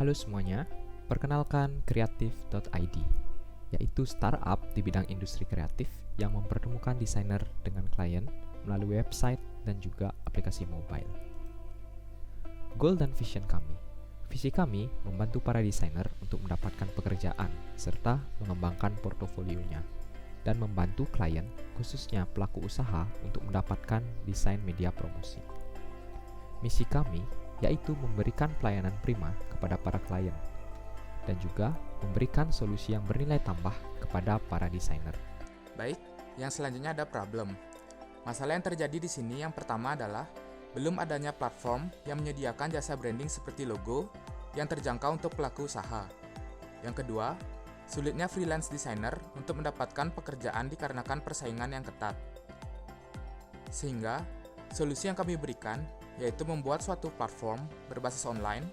Halo semuanya, perkenalkan Kreatif.id, yaitu startup di bidang industri kreatif yang mempertemukan desainer dengan klien melalui website dan juga aplikasi mobile. Goal dan vision kami. Visi kami membantu para desainer untuk mendapatkan pekerjaan serta mengembangkan portofolionya dan membantu klien, khususnya pelaku usaha, untuk mendapatkan desain media promosi. Misi kami yaitu memberikan pelayanan prima kepada para klien dan juga memberikan solusi yang bernilai tambah kepada para desainer. Baik, yang selanjutnya ada problem. Masalah yang terjadi di sini yang pertama adalah belum adanya platform yang menyediakan jasa branding seperti logo yang terjangkau untuk pelaku usaha. Yang kedua, sulitnya freelance designer untuk mendapatkan pekerjaan dikarenakan persaingan yang ketat. Sehingga, solusi yang kami berikan yaitu membuat suatu platform berbasis online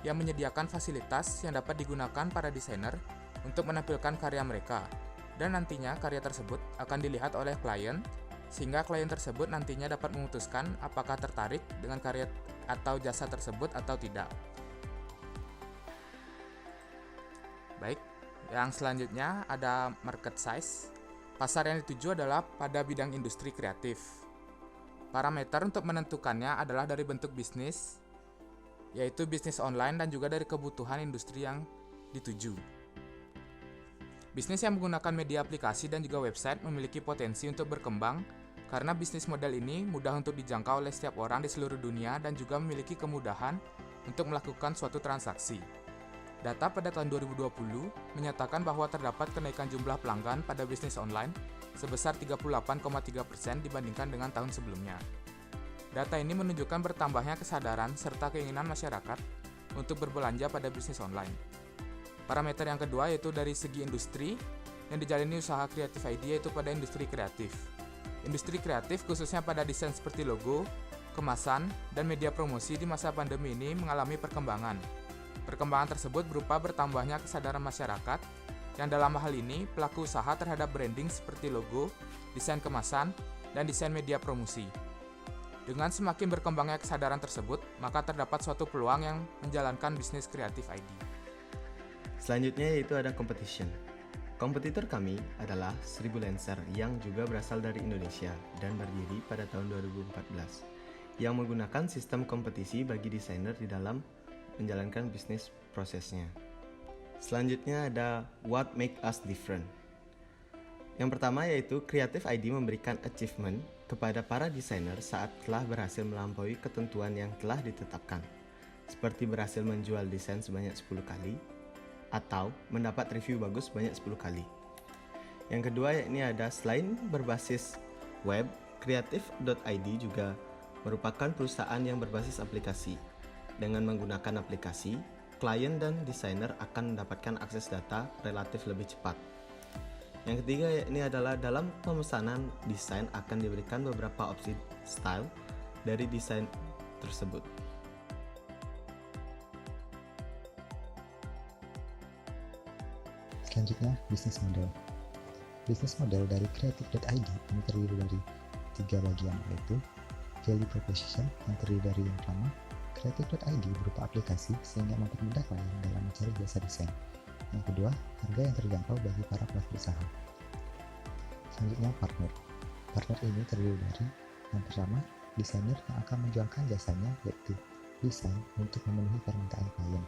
yang menyediakan fasilitas yang dapat digunakan para desainer untuk menampilkan karya mereka, dan nantinya karya tersebut akan dilihat oleh klien, sehingga klien tersebut nantinya dapat memutuskan apakah tertarik dengan karya atau jasa tersebut atau tidak. Baik, yang selanjutnya ada market size. Pasar yang dituju adalah pada bidang industri kreatif. Parameter untuk menentukannya adalah dari bentuk bisnis, yaitu bisnis online, dan juga dari kebutuhan industri yang dituju. Bisnis yang menggunakan media aplikasi dan juga website memiliki potensi untuk berkembang karena bisnis model ini mudah untuk dijangkau oleh setiap orang di seluruh dunia dan juga memiliki kemudahan untuk melakukan suatu transaksi. Data pada tahun 2020 menyatakan bahwa terdapat kenaikan jumlah pelanggan pada bisnis online sebesar 38,3% dibandingkan dengan tahun sebelumnya. Data ini menunjukkan bertambahnya kesadaran serta keinginan masyarakat untuk berbelanja pada bisnis online. Parameter yang kedua yaitu dari segi industri yang dijalani usaha Kreatif.id yaitu pada industri kreatif. Industri kreatif khususnya pada desain seperti logo, kemasan, dan media promosi di masa pandemi ini mengalami perkembangan. Perkembangan tersebut berupa bertambahnya kesadaran masyarakat yang dalam hal ini pelaku usaha terhadap branding seperti logo, desain kemasan, dan desain media promosi. Dengan semakin berkembangnya kesadaran tersebut, maka terdapat suatu peluang yang menjalankan bisnis Kreatif.id. Selanjutnya yaitu ada competition. Kompetitor kami adalah 1000 Lancer yang juga berasal dari Indonesia dan berdiri pada tahun 2014, yang menggunakan sistem kompetisi bagi desainer di dalam menjalankan bisnis prosesnya. Selanjutnya ada what make us different. Yang pertama yaitu Kreatif.id memberikan achievement kepada para desainer saat telah berhasil melampaui ketentuan yang telah ditetapkan, seperti berhasil menjual desain sebanyak 10 kali atau mendapat review bagus sebanyak 10 kali. Yang kedua yakni ada selain berbasis web, Kreatif.id juga merupakan perusahaan yang berbasis aplikasi. Dengan menggunakan aplikasi, klien dan desainer akan mendapatkan akses data relatif lebih cepat. Yang ketiga yakni adalah dalam pemesanan desain akan diberikan beberapa opsi style dari desain tersebut. Selanjutnya, bisnis model. Bisnis model dari Kreatif.id ini terdiri dari 3 bagian, yaitu value proposition yang terdiri dari yang pertama, Kreatif.id berupa aplikasi sehingga mempermudah klien dalam mencari jasa desain. Yang kedua, harga yang terjangkau bagi para pelaku usaha. Selanjutnya, partner. Partner ini terdiri dari yang pertama, desainer yang akan menjualkan jasanya yaitu desain untuk memenuhi permintaan klien.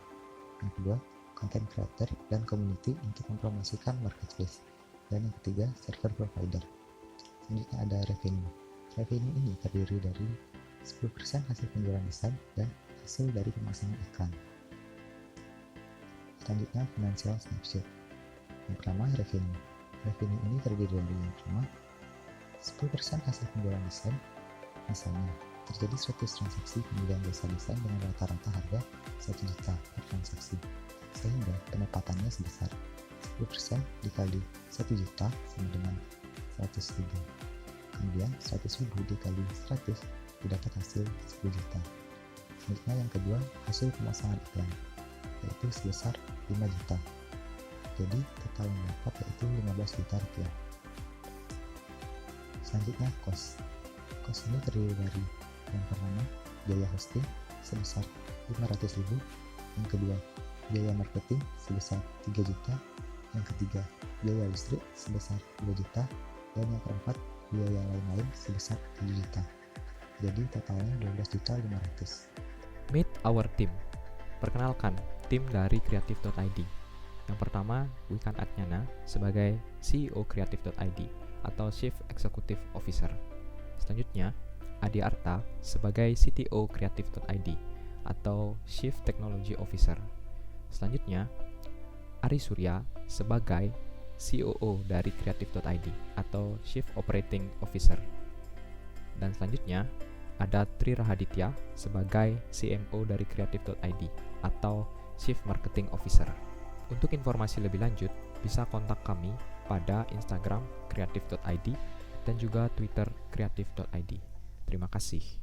Yang kedua, content creator dan community untuk mempromosikan marketplace. Dan yang ketiga, server provider. Selanjutnya ada revenue. Revenue ini terdiri dari 10% hasil penjualan desain dan hasil dari pemasangan iklan. Selanjutnya, financial snapshot. Yang pertama, revenue. Revenue ini terdiri dari yang pertama, 10% hasil penjualan desain. Misalnya, terjadi suatu transaksi pembelian jasa desain dengan rata-rata harga 1 juta per transaksi, sehingga pendapatannya sebesar 10% dikali 1 juta sama dengan 100 ribu. Kemudian 100 ribu dikali 100 didapat hasil 10 juta. Selanjutnya yang kedua, hasil pemasangan iklan, yaitu sebesar 5 juta. Jadi total yang dapat yaitu 15 juta rupiah. Selanjutnya cost. Cost ini terdiri dari yang pertama, biaya hosting sebesar 500 ribu. Yang kedua, biaya marketing sebesar 3 juta, yang ketiga biaya listrik sebesar 2 juta, dan yang keempat biaya lain-lain sebesar 7 juta. Jadi totalnya 12.500.000. Meet our team. Perkenalkan tim dari Kreatif.id. Yang pertama, Wikan Atnyana sebagai CEO Kreatif.id atau Chief Executive Officer. Selanjutnya, Adi Arta sebagai CTO Kreatif.id atau Chief Technology Officer. Selanjutnya, Ari Surya sebagai COO dari Kreatif.id atau Chief Operating Officer. Dan selanjutnya, ada Tri Rahaditya sebagai CMO dari Kreatif.id atau Chief Marketing Officer. Untuk informasi lebih lanjut, bisa kontak kami pada Instagram Kreatif.id dan juga Twitter Kreatif.id. Terima kasih.